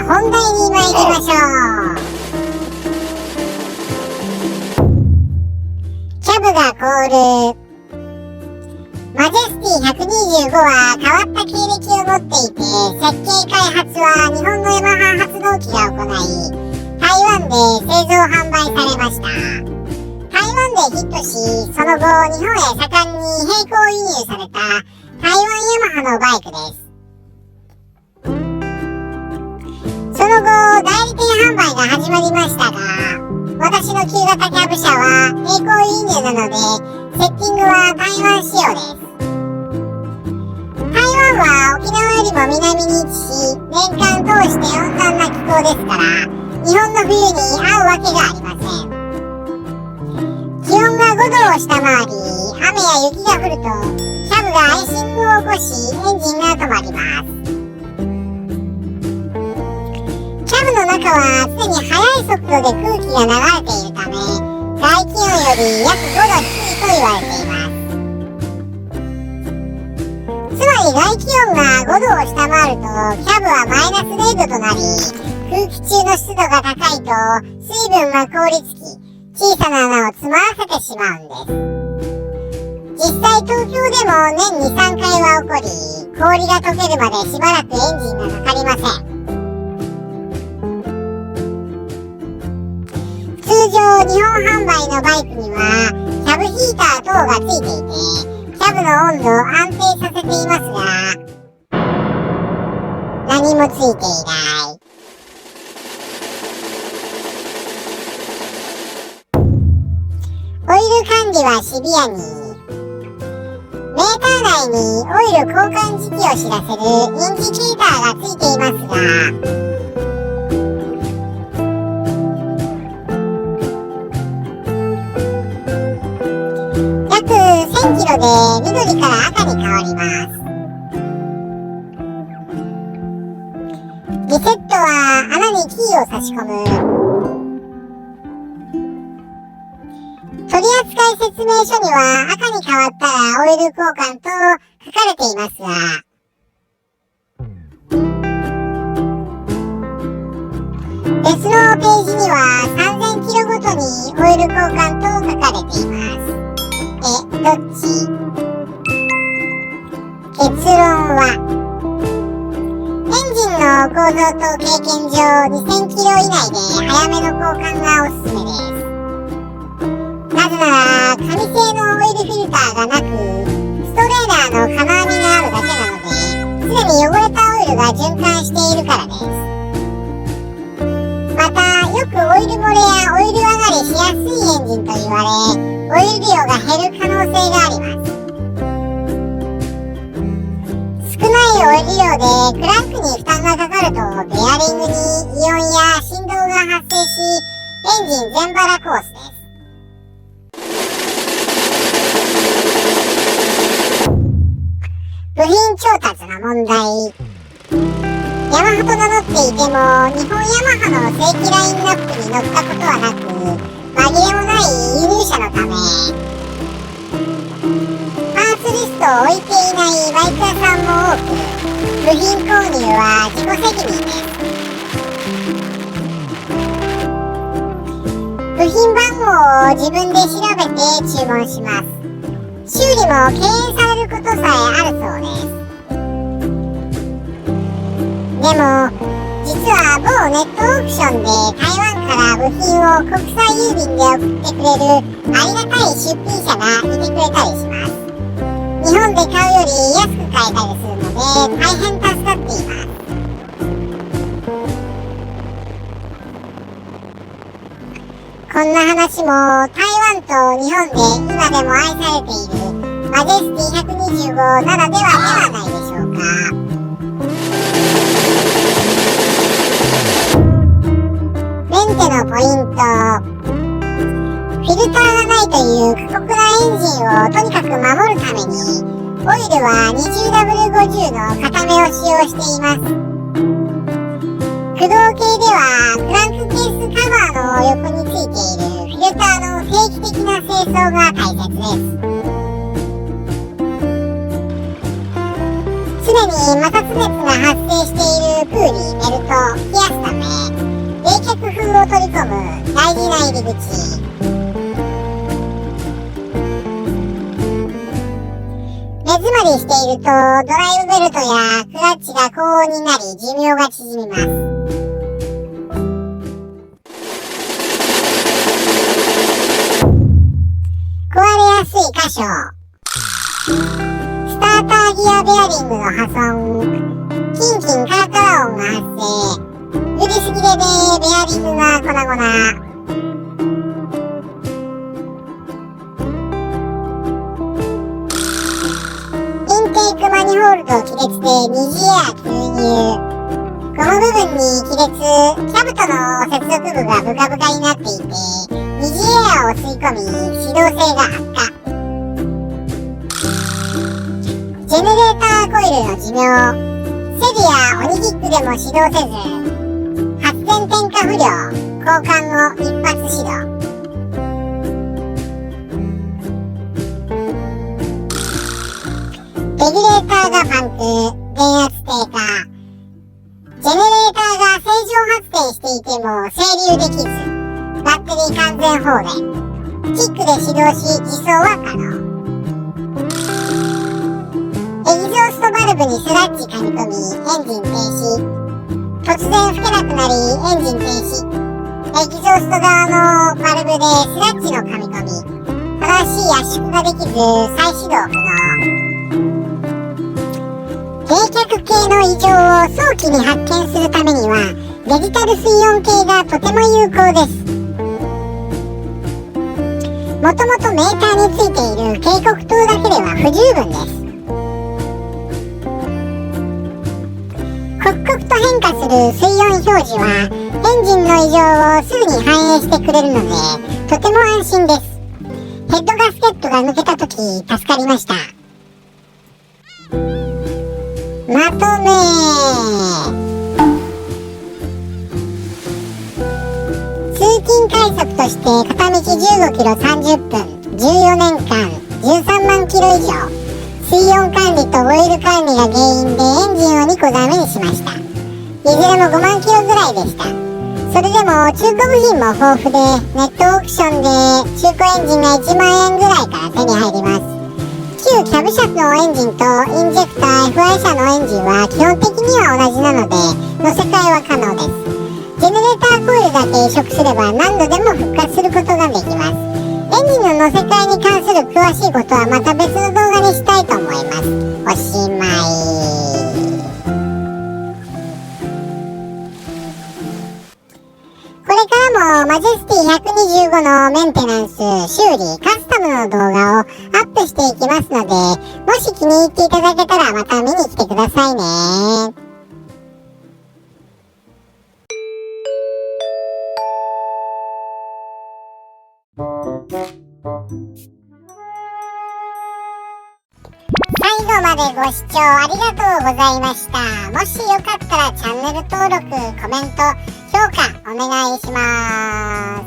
本題に参りましょう。キャブが凍る。マジェスティ125は変わった経歴を持っていて、設計開発は日本のヤマハ発動機が行い、台湾で製造販売されました。台湾でヒットし、その後日本へ盛んに並行輸入された台湾ヤマハのバイクです。その後代理店販売が始まりましたが、私の旧型キャブ車は並行輸入なのでセッティングは台湾仕様です。台湾は沖縄よりも南に位置し、年間通して温暖な気候ですから、日本の冬に合うわけがありません。気温が5度を下回り、雨や雪が降るとキャブがアイシングを起こし、エンジンが止まります。キャブの中は常に速い速度で空気が流れているため、外気温より約5度低いと言われています。つまり外気温が5度を下回るとキャブはマイナス0度となり、空気中の湿度が高いと水分が凍りつき、小さな穴を詰まらせてしまうんです。実際東京でも年に3回は起こり、氷が溶けるまでしばらくエンジンがかかりません。通常日本販売のバイクにはキャブヒーター等がついていて、キャブの温度を安定させていますが、何もついていない。オイル管理はシビアに。メーター内にオイル交換時期を知らせるインジケーターがついていますが、約1000キロで緑から赤に変わります。リセットは穴にキーを差し込む。取扱説明書には赤に変わったらオイル交換と書かれていますが、別のページには3000キロごとにオイル交換と書かれています。どっち？結論は、エンジンの構造と経験上2000キロ以内で早めの交換がおすすめです。なぜなら紙製のオイルフィルターがなく、ストレーラーの金網があるだけなので、すでに汚れたオイルが循環しているからです。またよくオイル漏れやオイル上がりしやすいエンジンと言われ、オイル量が減る可能性があります。少ないオイル量でクランクに負担がかかると、ベアリングに異音や振動が発生し、エンジン全バラコースです。部品調達の問題。ヤマハと名乗っていても、日本ヤマハの正規ラインナップに載ったことはなく、紛れもない輸入車のため、パーツリストを置いていないバイク屋さんも多く、部品購入は自己責任です。部品番号を自分で調べて注文します。修理も敬遠されることさえあるそうです。でも実は某ネットオークションで台湾から部品を国際郵便で送ってくれるありがたい出品者がいてくれたりします。日本で買うより安く買えたりするので大変助かっています。こんな話も台湾と日本で今でも愛されているマジェスティ125ならではではないでしょうか。メンテのポイント。フィルターがないという過酷なエンジンをとにかく守るために、オイルは 20W50 の固めを使用しています。駆動系ではクランクケースカバーの横についているフィルターの定期的な清掃が大切です。常に摩擦熱が発生しているプーリー、ベルト、冷やすを取り込む大事な入り口。目詰まりしているとドライブベルトやクラッチが高温になり寿命が縮みます。壊れやすい箇所。スターターギアベアリングの破損、キンキンカラカラ音が発生、振りすぎでベアリングが粉々。インテークマニホールド亀裂で二次エア吸入。ゴム部分に亀裂、キャブとの接続部がブカブカになっていて、二次エアを吸い込み、始動性が悪化。ジェネレーターコイルの寿命。セリやオニキックでも始動せず、発電点火不良、交換後一発始動。レギュレーターがパンク、電圧低下。ジェネレーターが正常発電していても整流できず、バッテリー完全放電。キックで始動し、自走は可能。エキゾーストバルブにスラッジ噛み込み、エンジン停止。突然吹けなくなり、エンジン停止。エキゾースト側のバルブでスラッジの噛み込み。正しい圧縮ができず、再始動不能。冷却系の異常を早期に発見するためには、デジタル水温計がとても有効です。もともとメーターについている警告灯だけでは不十分です。刻々と変化する水温表示はエンジンの異常をすぐに反映してくれるのでとても安心です。ヘッドガスケットが抜けた時助かりました。まとめ。通勤快速として片道15キロ30分、14年間、13万キロ以上。水温管理とオイル管理が原因でエンジンを2個ダメにしました。いずれも5万キロぐらいでした。それでも中古部品も豊富で、ネットオークションで中古エンジンが1万円ぐらいから手に入ります。旧キャブ車のエンジンとインジェクター FI 車のエンジンは基本的には同じなので乗せ替えは可能です。ジェネレーターコイルだけ移植すれば何度でも復活することができます。エンジンの乗せ替えに関する詳しいことはまた別の動画にしたいと思います。おしまい。これからもマジェスティ125のメンテナンス、修理、カスタムの動画をアップしていきますので、もし気に入っていただけたらまた見に来てくださいね。最後までご視聴ありがとうございました。もしよかったらチャンネル登録、コメント、評価お願いします。